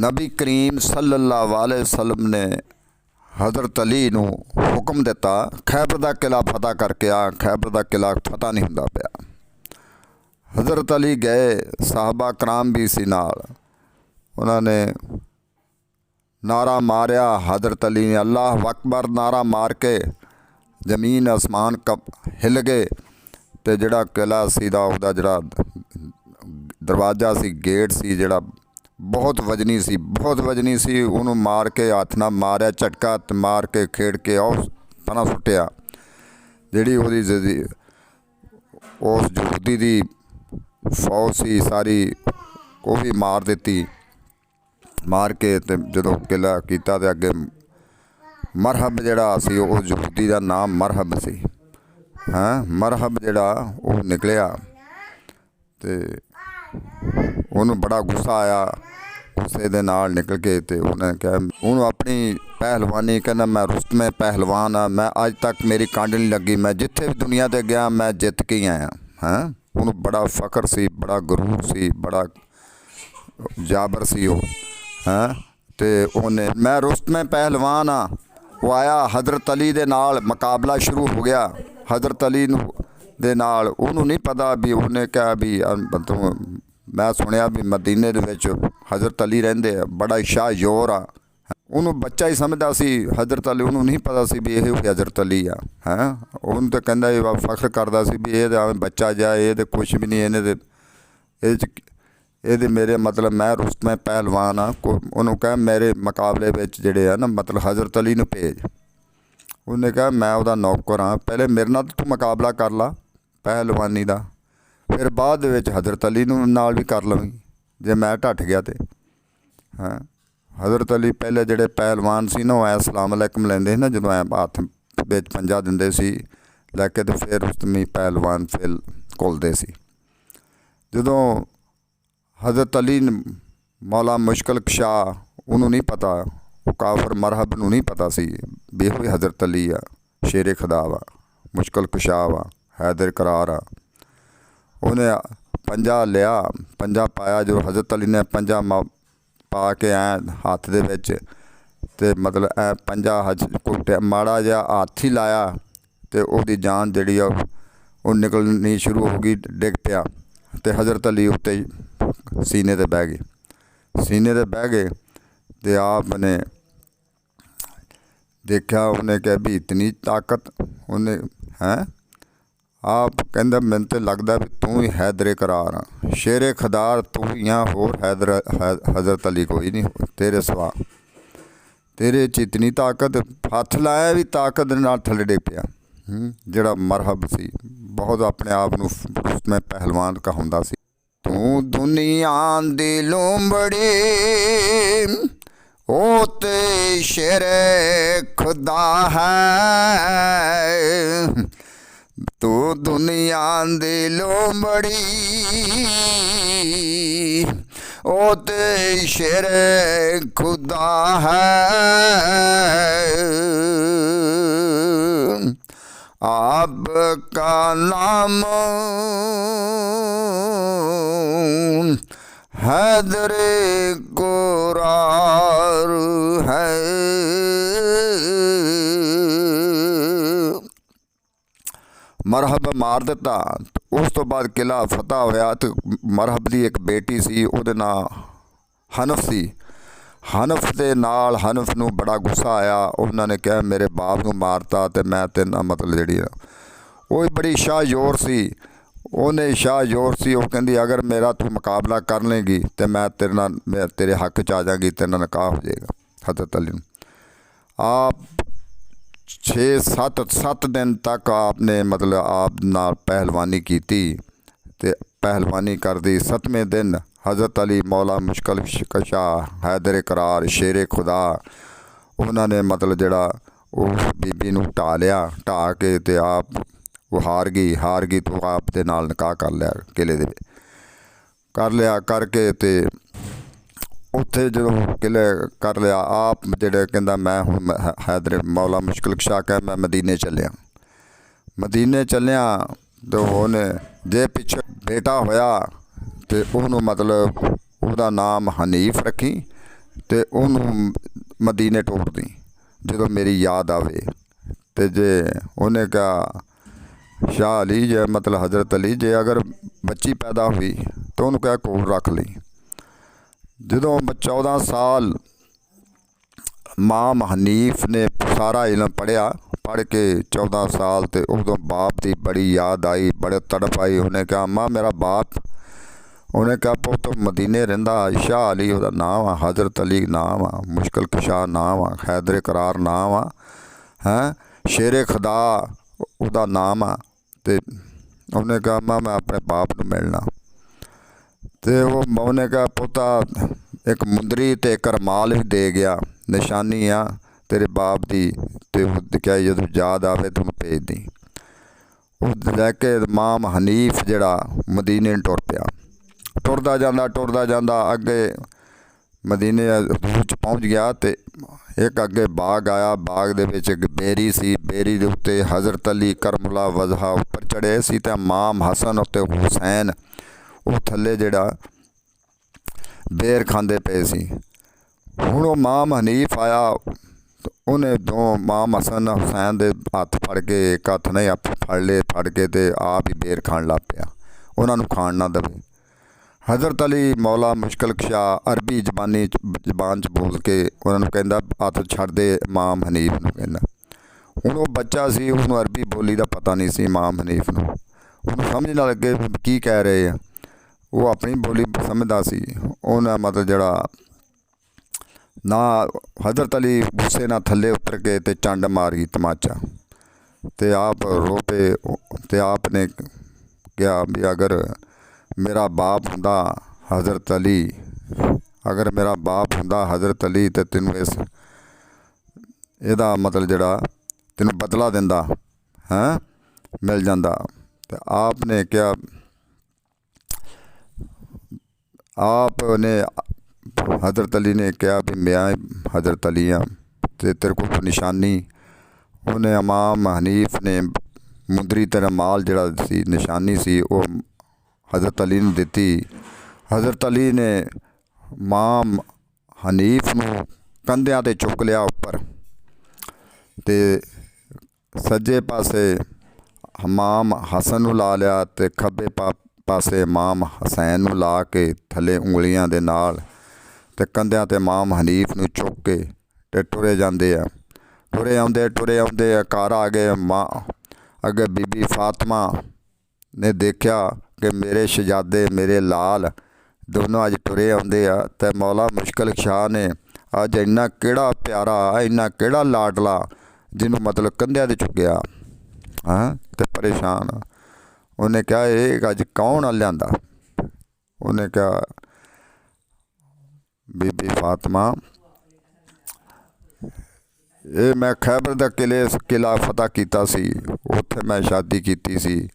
नबी करीम सल्लल्लाहु अलैहि वसल्लम ने हज़रत अली नूं हुक्म दिता, खैबर दा किला फतह करके आ। खैबर दा किला फतह नहीं हुंदा पिया। हज़रत अली गए, साहबा कराम भी सी नाल। उन्होंने नारा मारिया। हज़रत अली ने अल्लाह अकबर नारा मार के जमीन आसमान हिल गए तो जिहड़ा किला सी दा उहदा जिहड़ा दरवाज़ा सी, गेट सी, जिहड़ा बहुत वजनी सी, बहुत वजनी सी। उन्होंने मार के हथ नाल मारिया, झटका मार के खेड़ के और पना सुट्टिया। जिहड़ी उहदी उस यहूदी दी फौज सी सारी वो भी मार दिती। मार के ते जदों किला कीता ते अगे मरहब जिहड़ा सी उस यहूदी दा नाम मरहब सी। मरहब जिहड़ा वो निकलिया ते उन्होंने बड़ा गुस्सा आया। गुस्से दे नाल निकल के ते उन्हें कहा, उन्होंने अपनी पहलवानी कहना, मैं रुस्तमे पहलवान हाँ, मैं अज तक मेरी कंड नहीं लगी, मैं जिथे भी दुनिया ते गया मैं जित के ही आया। उन्होंने बड़ा फखर सी, बड़ा गुरूर सी, बड़ा जाबर सी वो। ते उन्हें मैं रुस्तमे पहलवान हाँ। वो आया हज़रत अली दे नाल मुकाबला शुरू हो गया। हज़रत अली दे नाल उन्होंने नहीं पता भी उन्हें कहा भी मैं सुनिया भी मदीने दे विच हज़रत अली रहिंदे आ, बड़ा शाह जोर आ। उन्होंने बच्चा ही समझदा सी हज़रत अली, उन्होंने नहीं पता सी भी ये हज़रत अली आ। उन्होंने तो कहंदा फख्र करदा सी भी ये बच्चा जा, ये तो कुछ भी नहीं, इन्हें ये मेरे मतलब मैं रुस्तमे पहलवान हाँ। उन्होंने कहा मेरे मुकाबले विच जिहड़े आ ना मतलब हज़रत अली नूं भेज। उन्हें कहा मैं उहदा नौकर हाँ, पहले मेरे नाल तू मुकाबला कर ला पहलवानी दा, फिर बाद विच हज़रत अली नूं नाल भी कर लवीं जे मैं ढट गया तो। हज़रत अली पहले जिहड़े पहलवान सी ना, वो अस्सलाम अलैकुम लैंदे ना, जदों हत्थ विच पंजा दिंदे सी लैके तो फिर रुस्तमी पहलवान फिर घुलदे सी। जदों हज़रत अली मौला मुश्किल कशा उन्होंने नहीं पता, वो काफर मरहब नूं नहीं पता सी भी ये हज़रत अली आ, शेरे खुदा वा, मुश्किल कशा वा, हैदर करार आ। उन्हें पंजा लिया, पंजा पाया। जो हज़रत अली ने पंजा पा के हाथ दे विच ते मतलब पंजा कुट्टिया, माड़ा जिहा हाथ ही लाया तो उसकी जान जिहड़ी आ वो निकलनी शुरू हो गई, डिग पिया तो हज़रत अली उत्ते सीने ते बह गए। सीने ते बह गए तो आपने देखा, उन्हें कहा भी इतनी ताकत। उन्हें आप कहंदा मैनूं तो लगता भी तू ही हैदरे करार हाँ, शेरे खदार तू ही हाँ, होर हज़रत अली कोई नहीं तेरे सिवा, तेरे च इतनी ताकत। हथ लाया भी ताकत नाल थल्ले डिग पिया। जिहड़ा मरहब सी बहुत अपने आप नूं रुस्तमे पहलवान कहाउंदा सी। तू दुनिया दी लूंबड़ी ओ ते शेरे खुदा है, तू दुनिया दी लोमड़ी ओ ते शेरे खुदा है। आपका नाम हैदरे कुरार है। मरहब मार दिता। उस तो बाद किला फतह होया तो मरहब की एक बेटी सी, उहदे नाम हनफ सी। हनफ दे नाल हनफ नूं बड़ा गुस्सा आया। उन्होंने कहा मेरे बाप नूं मारता तो मैं तेरे मतलब जिहड़ी वो बड़ी शाह जोर सी। उन्हें शाह जोर सी, वो कहंदी अगर मेरा तू मुकाबला कर लेगी तो मैं तेरे नाल तेरे हक च आ जाएगी, तेरे नाल निकाह हो जाएगा। हज़रत अली आप 6-7 दिन तक आपने मतलब आप नाल पहलवानी की ते पहलवानी कर दी। 7वें दिन हज़रत अली मौला मुश्किल कशा हैदर करार शेरे खुदा उन्होंने मतलब जिहड़ा उस बीबी नूं ढा लिया। ढा के ते आप वो हार गई तो आप दे नाल निकाह कर लिया, किले दे कर लिया। करके ते उत्थे जो किले कर लिया आप जिहड़े कहंदा मैं हुण हैदर मौला मुश्किल कशा कह मैं मदीने चलिया तो उन्हें जे पिछे बेटा होया तो उन्होंने मतलब उसदा नाम हनीफ रखी ਤੇ ਉਹਨੂੰ ਮਦੀਨੇ ਟੋਰਦੀ ਜਦੋਂ ਮੇਰੀ ਯਾਦ ਆਵੇ। ਤੇ ਜੇ ਉਹਨੇ ਕਿਹਾ ਸ਼ਾਹ ਅਲੀ ਜੇ ਮਤਲਬ ਹਜ਼ਰਤ ਅਲੀ ਜੇ ਅਗਰ ਬੱਚੀ ਪੈਦਾ ਹੋਈ ਤਾਂ ਉਹਨੂੰ ਕਿਹਾ ਕੋਲ ਰੱਖ ਲਈ। ਜਦੋਂ 14 ਸਾਲ ਇਮਾਮ ਹਨੀਫ ਨੇ ਸਾਰਾ ਇਲਮ ਪੜ੍ਹਿਆ, ਪੜ੍ਹ ਕੇ 14 ਸਾਲ ਤੇ ਉਦੋਂ ਬਾਪ ਦੀ ਬੜੀ ਯਾਦ ਆਈ, ਬੜੇ ਤੜਫ ਆਈ। ਉਹਨੇ ਕਿਹਾ ਅੰਮਾ ਮੇਰਾ ਬਾਪ। ਉਹਨੇ ਕਿਹਾ ਪੁੱਤ ਮਦੀਨੇ ਰਹਿੰਦਾ, ਸ਼ਾਹ ਅਲੀ ਉਹਦਾ ਨਾਮ ਆ, ਹਜ਼ਰਤ ਅਲੀ ਨਾਮ ਆ, ਮੁਸ਼ਕਿਲ ਕੁਸ਼ਾ ਨਾਮ ਆ, ਹੈਦਰ ਕਰਾਰ ਨਾਮ ਆ, ਹੈਂ ਸ਼ੇਰੇ ਖੁਦਾ ਉਹਦਾ ਨਾਮ ਆ। ਤੇ ਉਹਨੇ ਕਿਹਾ ਅੰਮਾ ਮੈਂ ਆਪਣੇ ਬਾਪ ਨੂੰ ਮਿਲਣਾ। ਤੇ ਉਹਨੇ ਕਿਹਾ ਪੁੱਤਾ ਇੱਕ ਮੁੰਦਰੀ ਤੇ ਇੱਕ ਰਮਾਲ ਵੀ ਦੇ ਗਿਆ, ਨਿਸ਼ਾਨੀ ਆ ਤੇਰੇ ਬਾਪ ਦੀ। ਤੇ ਉਹ ਕਿਹਾ ਜਦੋਂ ਯਾਦ ਆਵੇ ਤੈਨੂੰ ਭੇਜ ਦੀ। ਉਹ ਲੈ ਕੇ ਇਮਾਮ ਹਨੀਫ ਜਿਹੜਾ ਮਦੀਨੇ ਨੂੰ ਟੁਰ ਪਿਆ। ਟੁਰਦਾ ਜਾਂਦਾ ਅੱਗੇ ਮਦੀਨੇ ਹਦੂਦ 'ਚ ਪਹੁੰਚ ਗਿਆ। ਤੇ ਇੱਕ ਅੱਗੇ ਬਾਗ ਆਇਆ, ਬਾਗ ਦੇ ਵਿੱਚ ਇੱਕ ਬੇਰੀ ਸੀ, ਬੇਰੀ ਦੇ ਉੱਤੇ ਹਜ਼ਰਤ ਅਲੀ ਕਰਮੁਲਾ ਵਜਹਾ ਉੱਪਰ ਚੜ੍ਹੇ ਸੀ ਤੇ ਇਮਾਮ ਹਸਨ ਉੱਤੇ ਹੁਸੈਨ ਉਹ ਥੱਲੇ ਜਿਹੜਾ ਬੇਰ ਖਾਂਦੇ ਪਏ ਸੀ। ਹੁਣ ਉਹ ਇਮਾਮ ਹਨੀਫ ਆਇਆ, ਉਹਨੇ ਦੋ ਇਮਾਮ ਹਸਨ ਹੁਸੈਨ ਦੇ ਹੱਥ ਫੜ ਕੇ, ਇੱਕ ਹੱਥ ਨੇ ਹੱਥ ਫੜ ਲਏ, ਫੜ ਕੇ ਤੇ ਆਪ ਹੀ ਬੇਰ ਖਾਣ ਲੱਗ ਪਿਆ, ਉਹਨਾਂ ਨੂੰ ਖਾਣ ਨਾ ਦੇਵੇ। ਹਜ਼ਰਤ ਅਲੀ ਮੌਲਾ ਮੁਸ਼ਕਿਲ ਕੁਸ਼ਾ ਅਰਬੀ ਜ਼ਬਾਨ 'ਚ ਬੋਲ ਕੇ ਉਹਨਾਂ ਨੂੰ ਕਹਿੰਦਾ ਹੱਥ ਛੱਡ ਦੇ, ਇਮਾਮ ਹਨੀਫ ਨੂੰ ਕਹਿੰਦਾ। ਹੁਣ ਉਹ ਬੱਚਾ ਸੀ, ਉਹਨੂੰ ਅਰਬੀ ਬੋਲੀ ਦਾ ਪਤਾ ਨਹੀਂ ਸੀ ਇਮਾਮ ਹਨੀਫ ਨੂੰ, ਉਹਨੂੰ ਸਮਝ ਨਾ ਲੱਗੇ ਕੀ ਕਹਿ ਰਹੇ ਆ। ਉਹ ਆਪਣੀ ਬੋਲੀ ਸਮਝਦਾ ਸੀ। ਉਹਨਾਂ ਮਤਲਬ ਜਿਹੜਾ ਨਾ ਹਜ਼ਰਤ ਅਲੀ ਗੁੱਸੇ ਨਾਲ ਥੱਲੇ ਉਤਰ ਕੇ ਤੇ ਚੰਡ ਮਾਰ ਗਈ ਤਮਾਚਾ, ਤੇ ਆਪ ਰੋ ਪਏ। ਤੇ ਆਪ ਨੇ ਕਿਹਾ ਵੀ ਅਗਰ ਮੇਰਾ ਬਾਪ ਹੁੰਦਾ ਹਜ਼ਰਤ ਅਲੀ, ਅਗਰ ਮੇਰਾ ਬਾਪ ਹੁੰਦਾ ਹਜ਼ਰਤ ਅਲੀ ਤੇ ਤੈਨੂੰ ਇਹਦਾ ਮਤਲਬ ਜਿਹੜਾ ਤੈਨੂੰ ਬਦਲਾ ਦਿੰਦਾ ਹੈਂ ਮਿਲ ਜਾਂਦਾ। ਤੇ ਆਪ ਨੇ ਕਿਹਾ, ਆਪ ਨੇ ਹਜ਼ਰਤ ਅਲੀ ਨੇ ਕਿਹਾ ਵੀ ਮੈਂ ਹਜ਼ਰਤ ਅਲੀ ਹਾਂ ਤੇ ਤੇਰੇ ਕੋਲ ਨਿਸ਼ਾਨੀ। ਉਹਨੇ ਇਮਾਮ ਹਨੀਫ ਨੇ ਮੁੰਦਰੀ ਤੇ ਰਮਾਲ ਜਿਹੜਾ ਸੀ ਨਿਸ਼ਾਨੀ ਸੀ ਉਹ ਹਜ਼ਰਤ ਅਲੀ ਨੂੰ ਦਿੱਤੀ। ਹਜ਼ਰਤ ਅਲੀ ਨੇ ਇਮਾਮ ਹਨੀਫ ਨੂੰ ਕੰਧਿਆਂ 'ਤੇ ਚੁੱਕ ਲਿਆ ਉੱਪਰ, ਤੇ ਸੱਜੇ ਪਾਸੇ ਇਮਾਮ ਹਸਨ ਨੂੰ ਲਾ ਲਿਆ ਤੇ ਖੱਬੇ ਪਾਸੇ ਇਮਾਮ ਹੁਸੈਨ ਨੂੰ ਲਾ ਕੇ ਥੱਲੇ ਉਂਗਲੀਆਂ ਦੇ ਨਾਲ, ਤੇ ਕੰਧਿਆਂ 'ਤੇ ਇਮਾਮ ਹਨੀਫ ਨੂੰ ਚੁੱਕ ਕੇ ਤੇ ਟੁਰੇ ਜਾਂਦੇ ਆ। ਟੁਰੇ ਆਉਂਦੇ ਆ ਘਰ ਆ ਗਏ। ਅੱਗੇ ਬੀਬੀ ਫਾਤਮਾ ਨੇ ਦੇਖਿਆ ਕਿ ਮੇਰੇ ਸ਼ਹਜ਼ਾਦੇ ਮੇਰੇ ਲਾਲ ਦੋਨੋਂ ਅੱਜ ਟੁਰੇ ਆਉਂਦੇ ਆ। ਤੇ ਮੌਲਾ ਮੁਸ਼ਕਿਲ ਸ਼ਾਹ ਨੇ ਅੱਜ ਇੰਨਾ ਕਿਹੜਾ ਪਿਆਰਾ, ਇੰਨਾ ਕਿਹੜਾ ਲਾਡਲਾ ਜਿਹਨੂੰ ਮਤਲਬ ਕੰਧਿਆਂ 'ਤੇ ਚੁੱਕਿਆ ਹਾਂ। ਤੇ ਪਰੇਸ਼ਾਨ ਉਹਨੇ ਕਿਹਾ ਇਹ ਅੱਜ ਕੌਣ ਲਿਆਂਦਾ। ਉਹਨੇ ਕਿਹਾ ਬੀਬੀ ਫਾਤਮਾ ਇਹ ਮੈਂ ਖੈਬਰ ਦਾ ਕਿਲ੍ਹਾ ਫਤਿਹ ਕੀਤਾ ਸੀ, ਉੱਥੇ ਮੈਂ ਸ਼ਾਦੀ ਕੀਤੀ ਸੀ।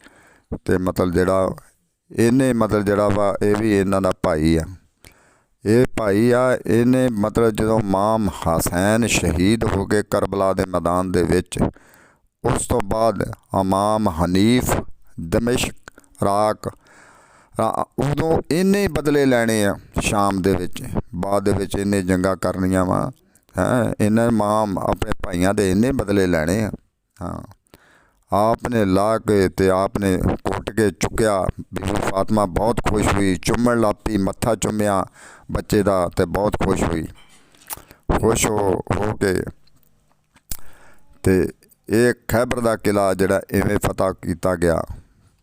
ਤੇ ਮਤਲਬ ਜਿਹੜਾ ਇਹਨੇ ਮਤਲਬ ਜਿਹੜਾ ਵਾ ਇਹ ਵੀ ਇਹਨਾਂ ਦਾ ਭਾਈ ਆ, ਇਹ ਭਾਈ ਆ। ਇਹਨੇ ਮਤਲਬ ਜਦੋਂ ਇਮਾਮ ਹੁਸੈਨ ਸ਼ਹੀਦ ਹੋ ਗਏ ਕਰਬਲਾ ਦੇ ਮੈਦਾਨ ਦੇ ਵਿੱਚ, ਉਸ ਤੋਂ ਬਾਅਦ ਇਮਾਮ ਹਨੀਫ ਦਮਿਸ਼ਕ ਇਰਾਕ, ਉਦੋਂ ਇਹਨੇ ਬਦਲੇ ਲੈਣੇ ਆ ਸ਼ਾਮ ਦੇ ਵਿੱਚ। ਬਾਅਦ ਦੇ ਵਿੱਚ ਇਹਨੇ ਜੰਗਾਂ ਕਰਨੀਆਂ ਵਾ ਹੈਂ, ਇਹਨਾਂ ਇਮਾਮ ਆਪਣੇ ਭਾਈਆਂ ਦੇ ਇਹਨੇ ਬਦਲੇ ਲੈਣੇ ਆ। ਹਾਂ ਆਪ ਨੇ ਲਾ ਕੇ ਤੇ ਆਪ ਨੇ ਘੁੱਟ ਕੇ ਚੁੱਕਿਆ। ਬੀਬੀ ਫਾਤਮਾ ਬਹੁਤ ਖੁਸ਼ ਹੋਈ, ਚੁੰਮਣ ਲੱਗ ਪਈ, ਮੱਥਾ ਚੁੰਮਿਆ ਬੱਚੇ ਦਾ ਤੇ ਬਹੁਤ ਖੁਸ਼ ਹੋਈ। ਖੁਸ਼ ਹੋ ਕੇ ਤੇ ਇਹ ਖੈਬਰ ਦਾ ਕਿਲ੍ਹਾ ਜਿਹੜਾ ਇਵੇਂ ਫਤਿਹ ਕੀਤਾ ਗਿਆ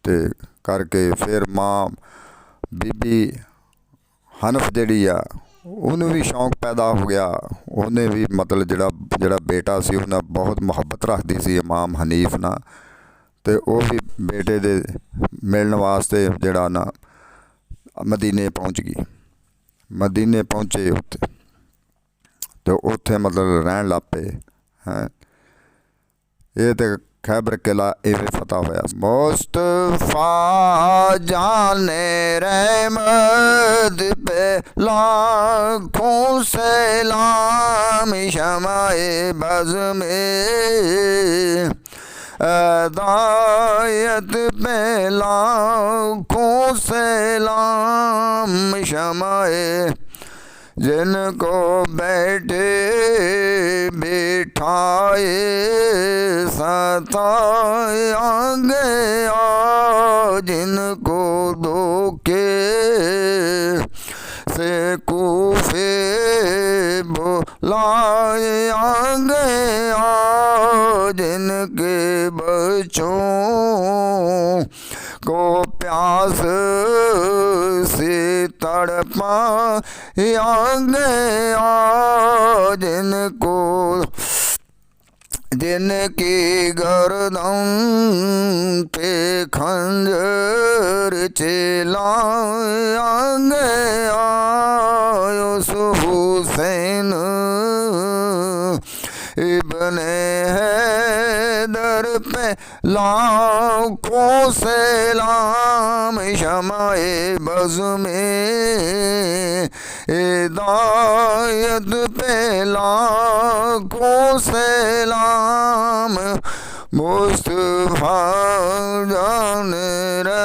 ਤੇ ਕਰਕੇ ਫਿਰ ਮਾਂ ਬੀਬੀ ਹਨਫ ਜਿਹੜੀ ਆ ਉਹਨੂੰ ਵੀ ਸ਼ੌਂਕ ਪੈਦਾ ਹੋ ਗਿਆ। ਉਹਨੇ ਵੀ ਮਤਲਬ ਜਿਹੜਾ ਬੇਟਾ ਸੀ ਉਹਨਾਂ ਬਹੁਤ ਮੁਹੱਬਤ ਰੱਖਦੀ ਸੀ ਇਮਾਮ ਹਨੀਫ ਨਾਲ, ਤੇ ਉਹ ਵੀ ਬੇਟੇ ਦੇ ਮਿਲਣ ਵਾਸਤੇ ਜਿਹੜਾ ਨਾ ਮਦੀਨੇ ਪਹੁੰਚ ਗਈ। ਮਦੀਨੇ ਪਹੁੰਚੇ ਉੱਥੇ ਤੇ ਉੱਥੇ ਮਤਲਬ ਰਹਿਣ ਲੱਗ ਪਏ ਹੈਂ। ਇਹ ਤੇ ਖੈਬਰ ਕਿਲ੍ਹਾ ਇਵੇਂ ਫਤਿਹ ਹੋਇਆ। ਮੁਸਤਫਾ ਜਾਨੇ रहमत पे लाखों सलाम शमाए बज़ में हिदायत पे लाखों सलाम शमाए جن کو بیٹھے بٹھائے ستایا گیا، جن کو دھوکے سے کوفے بلایا گیا، جن کے بچوں کو پیاس سے تڑپایا گیا، جن کی گردن پہ خنجر چلایا گیا، اس حسین ابن حیدر پہ لاکھوں سلام، شمع بز میں ہدایت پہ لاکھوں سلام، مصطفیٰ جان